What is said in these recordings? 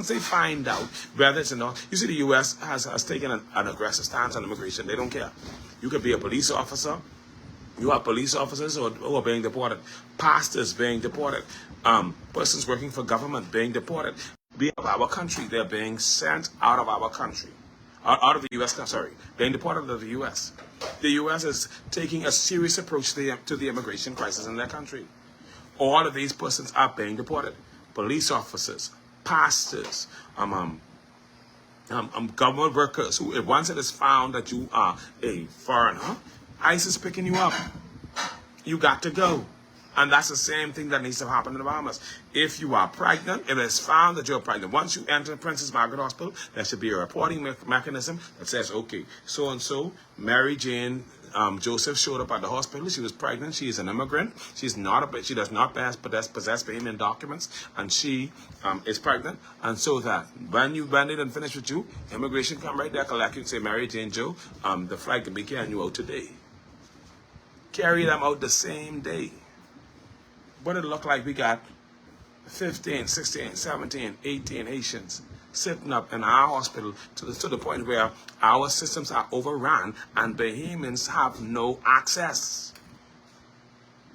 once they find out whether it's enough, you see the U.S. has taken an aggressive stance on immigration. They don't care. You could be a police officer. You have police officers who are being deported, pastors being deported, persons working for government being deported. Being of our country, they're being sent out of our country, out of the U.S. Sorry, being deported out of the U.S. The U.S. is taking a serious approach to the immigration crisis in their country. All of these persons are being deported. Police officers, pastors, government workers who, if once it is found that you are a foreigner, ICE is picking you up. You got to go. And that's the same thing that needs to happen in the Bahamas. If you are pregnant, if it is found that you're pregnant, once you enter Princess Margaret Hospital, there should be a reporting mechanism that says, okay, so-and-so, Mary Jane Joseph showed up at the hospital. She was pregnant. She is an immigrant. She does not possess Bahamian documents, and she is pregnant. And so that when they done finish with you, immigration come right there, collect you, and say, Mary Jane Joe, the flight can be carrying you out today. Carry them out the same day. But it looked like we got 15, 16, 17, 18 Haitians sitting up in our hospital to the point where our systems are overrun and Bahamians have no access.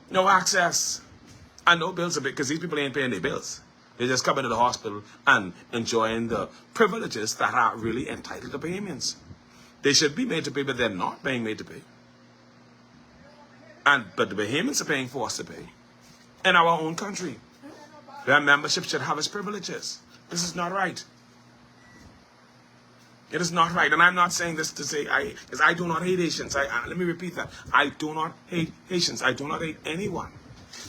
No access. And no bills, because these people ain't paying their bills. They just come into the hospital and enjoying the privileges that are really entitled to Bahamians. They should be made to pay, but they're not being made to pay. But the Bahamians are paying for us to pay. In our own country. Their membership should have its privileges. This is not right. It is not right. And I'm not saying this to say, because I do not hate Haitians. Let me repeat that. I do not hate Haitians. I do not hate anyone.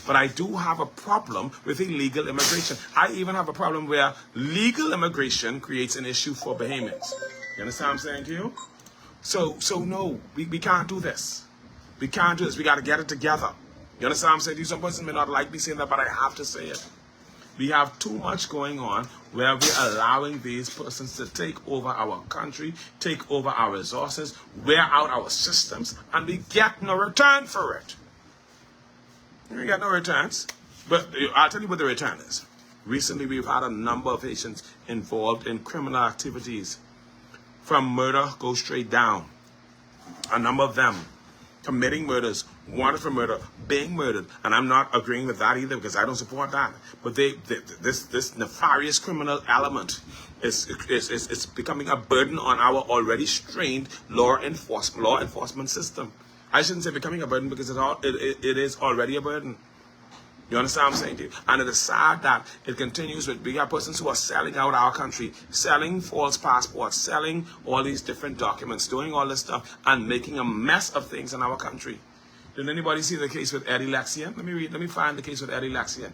But I do have a problem with illegal immigration. I even have a problem where legal immigration creates an issue for Bahamians. You understand what I'm saying to you? So no, we can't do this. We can't do this. We got to get it together. You understand what I'm saying to you? Some person may not like me saying that, but I have to say it. We have too much going on where we're allowing these persons to take over our country, take over our resources, wear out our systems, and we get no return for it. We get no returns. But I'll tell you what the return is. Recently, we've had a number of Haitians involved in criminal activities. From murder, go straight down. A number of them committing murders, wanted for murder, being murdered. And I'm not agreeing with that either because I don't support that. But this nefarious criminal element is becoming a burden on our already strained law enforcement system. I shouldn't say becoming a burden because it is already a burden. You understand what I'm saying to you? And it is sad that it continues with, we have persons who are selling out our country, selling false passports, selling all these different documents, doing all this stuff, and making a mess of things in our country. Did anybody see the case with Eddie Lexian? Let me find the case with Eddie Lexian.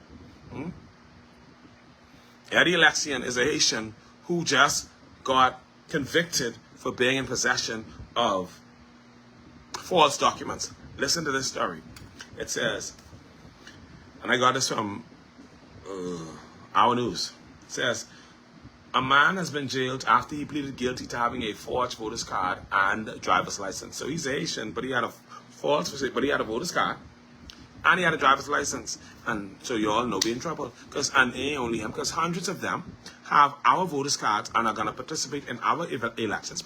Eddie Lexian is a Haitian who just got convicted for being in possession of false documents. Listen to this story. It says, and I got this from Our News. It says, a man has been jailed after he pleaded guilty to having a forged voter's card and driver's license. So he's a Haitian, but he had a voter's card and he had a driver's license. And so you all know we're in trouble. And only him, because hundreds of them have our voter's cards and are going to participate in our elections.